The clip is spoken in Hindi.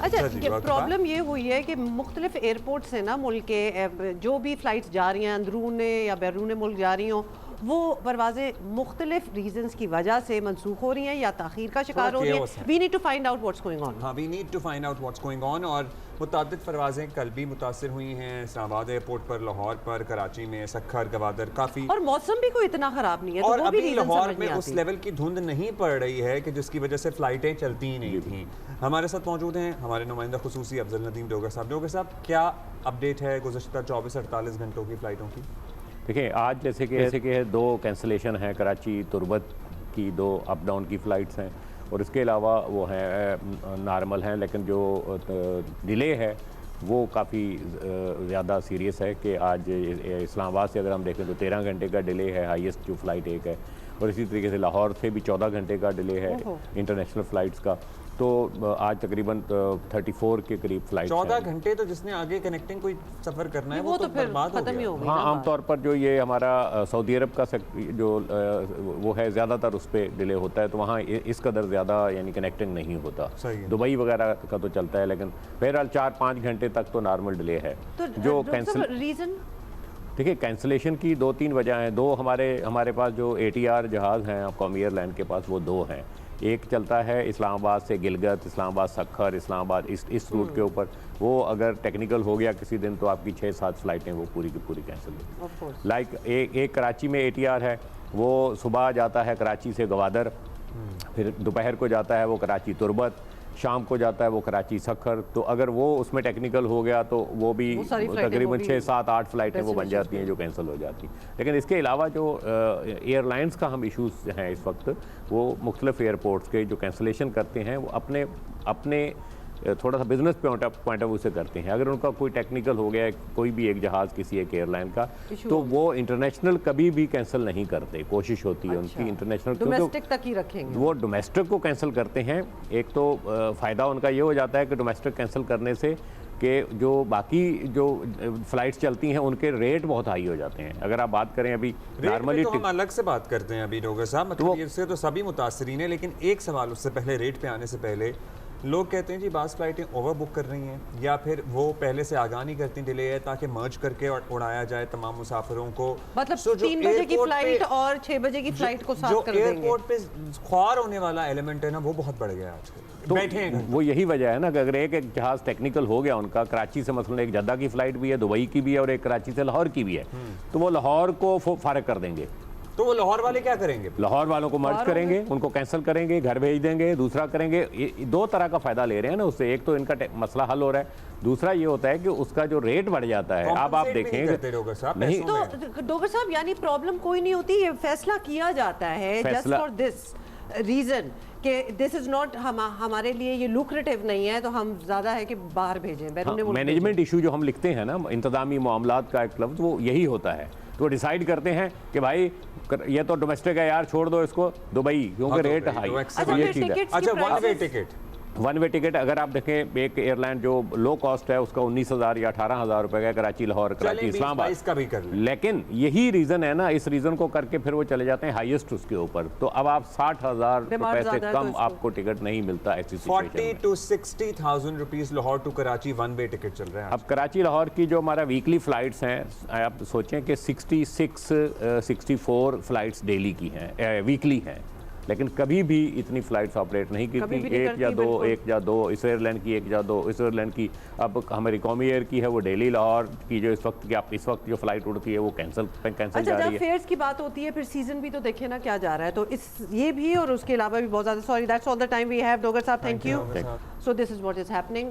अच्छा, प्रॉब्लम ये हुई है कि मुख्तलिफ एयरपोर्ट से ना मुल्क के जो भी फ़्लाइट्स जा रही हैं अंदरून या बैरून मुल्क जा रही हों, वो परवाज़ें मुख्तलिफ रीजंस की वजह से मनसूख हो रही हैं या ताख़ीर का शिकार हो रही हैं। We need to find out what's going on. हाँ, we need to find out what's going on. और मुतअद्दिद परवाज़ें कल भी मुतासर हुई हैं, इस्लामाबाद एयरपोर्ट पर, लाहौर पर, कराची में, सखर, गवादर, काफ़ी। और मौसम भी कोई इतना ख़राब नहीं है, और तो वो भी अभी रीज़न लाहौर समझ में नहीं उस आती। लेवल की धुंध नहीं पड़ रही है कि जिसकी वजह से फ़्लाइटें चलती ही नहीं थी। हमारे साथ मौजूद हैं हमारे नुमाइंदा खुसूसी अफजल नदीम डोगर साहब। डोगर साहब, क्या अपडेट है गुज़श्ता 24-48 घंटों की फ़्लाइटों की? देखिए, आज जैसे कि 2 कैंसिलेशन हैं, कराची तुरबत की 2 अप डाउन की फ़्लाइट्स हैं, और इसके अलावा वो हैं नॉर्मल हैं, लेकिन जो डिले है वो काफ़ी ज़्यादा सीरियस है कि आज इस्लामाबाद से अगर हम देखें तो 13 घंटे का डिले है, हाईएस्ट जो फ़्लाइट एक है, और इसी तरीके से लाहौर से भी 14 घंटे का डिले है इंटरनेशनल फ़्लाइट्स का। तो आज तकरीबन 34 के करीब फ़्लाइट 14 घंटे, तो जिसने आगे कनेक्टिंग कोई सफ़र करना है वो तो बर्बाद हो खत्म ही हो गया। गया। हाँ, आमतौर पर जो ये हमारा सऊदी अरब का जो वो है, ज़्यादातर उस पर डिले होता है, तो वहाँ इस कदर ज़्यादा यानी कनेक्टिंग नहीं होता। दुबई वगैरह का तो चलता है, लेकिन बहरहाल 4-5 घंटे तक तो नॉर्मल डिले है। तो जो रीज़न, देखिए, कैंसिलेशन की 2-3 वजह हैं। 2 हमारे पास जो ATR जहाज़ हैं कौमी एयरलाइन के पास, वो 2 हैं। एक चलता है इस्लामाबाद से गिलगित, इस्लामाबाद सखर, इस्लामाबाद इस रूट के ऊपर। वो अगर टेक्निकल हो गया किसी दिन तो आपकी 6-7 फ़्लाइटें वो पूरी की पूरी कैंसिल हो। लाइक एक कराची में ATR है, वो सुबह जाता है कराची से गवादर, फिर दोपहर को जाता है वो कराची तुरबत, शाम को जाता है वो कराची सखर। तो अगर वो उसमें टेक्निकल हो गया तो वो भी तकरीबन 6-7-8 फ़्लाइटें वो बन जाती हैं जो कैंसिल हो जाती हैं। लेकिन इसके अलावा जो एयरलाइंस का हम इशूज़ हैं इस वक्त, वो मुख्तलिफ एयरपोर्ट्स के जो कैंसिलेशन करते हैं वो अपने थोड़ा सा बिजनेस पॉइंट ऑफ व्यू से करते हैं। अगर उनका कोई टेक्निकल हो गया कोई भी एक जहाज़ किसी एक एयरलाइन का, तो वो इंटरनेशनल कभी भी कैंसिल नहीं करते। कोशिश होती है उनकी इंटरनेशनल, डोमेस्टिक तक ही रखेंगे। वो डोमेस्टिक को कैंसिल करते हैं। एक तो फ़ायदा उनका ये हो जाता है कि डोमेस्टिक कैंसिल करने से कि जो बाकी जो फ़्लाइट्स चलती हैं उनके रेट बहुत हाई हो जाते हैं। अगर आप बात करें अभी नॉर्मली, तो हम अलग से बात करते हैं अभी डोगर साहब, मतलब इससे तो सभी मुतासरीन हैं। लेकिन एक सवाल उससे पहले, रेट पे आने से पहले, लोग कहते हैं जी बास फ्लाइटें ओवर बुक कर रही हैं, या फिर वो पहले से आगाह नहीं करती डिले है ताकि मर्ज करके उड़ाया जाए तमाम मुसाफिरों को। मतलब 3 बजे की फ्लाइट और 6 बजे की फ्लाइट को साथ कर देंगे। एयरपोर्ट पे ख्वार होने वाला एलिमेंट है ना, वो बहुत बढ़ गया आजकल। तो बैठे हैं, वो यही वजह है ना कि अगर एक जहाज़ टेक्निकल हो गया उनका, कराची से मसलन एक जद्दा की फ़्लाइट भी है, दुबई की भी है, और एक कराची से लाहौर की भी है, तो वो लाहौर को फारग कर देंगे। तो वो लाहौर वाले क्या करेंगे? लाहौर वालों को मर्ज करेंगे, उनको कैंसिल करेंगे, घर भेज देंगे, दूसरा करेंगे। 2 तरह का फ़ायदा ले रहे हैं ना उससे। एक तो इनका मसला हल हो रहा है, दूसरा ये होता है कि उसका जो रेट बढ़ जाता है। अब आप देखें नहीं तो डोगर साहब, यानी प्रॉब्लम कोई नहीं होती, ये फैसला किया जाता है जस्ट फॉर दिस रीज़न कि दिस इज़ नॉट हमारे लिए ये लुक्रेटिव नहीं है, तो हम ज़्यादा है कि बाहर भेजें। मैनेजमेंट इशू जो हम लिखते हैं ना, इंतज़ामी मामलात का एक लफ्ज़, वो यही होता है। तो डिसाइड करते हैं कि भाई ये तो डोमेस्टिक है यार, छोड़ दो इसको दुबई, क्योंकि रेट हाई। ये चीज़ है। अच्छा, वन वे टिकट अगर आप देखें, एक एयरलाइन जो लो कॉस्ट है उसका 19,000 या 18,000 रुपए का, कराची लाहौर, कराची इस्लामाबाद, इसका भी कर लें। लेकिन यही रीज़न है ना, इस रीज़न को करके फिर वो चले जाते हैं हाईएस्ट उसके ऊपर। तो अब आप 60,000 रुपए से कम आपको टिकट नहीं मिलता ऐसी सिचुएशन में। 40,000 to 60,000 rupees Lahore to Karachi one way ticket चल रहा है। अब कराची लाहौर की जो हमारा वीकली फ़्लाइट्स हैं, आप सोचें कि 66-64 फ़्लाइट्स डेली की हैं, वीकली हैं, लेकिन कभी भी इतनी फ़्लाइट्स ऑपरेट नहीं की थी। एक या दो इस एयरलाइन की, एक या दो इस एयरलाइन की। अब हमारी कौमी एयर की है वो डेली लाहौर की जो इस वक्त जो फ़्लाइट उड़ती है वो कैंसिल अच्छा, जा रही है। फेयर्स की बात होती है, फिर सीजन भी तो देखे ना क्या जा रहा है, तो ये भी और उसके अलावा भी बहुत ज़्यादा। Sorry, that's all the time we have. Dogar साहब, thank you. So this is what is happening.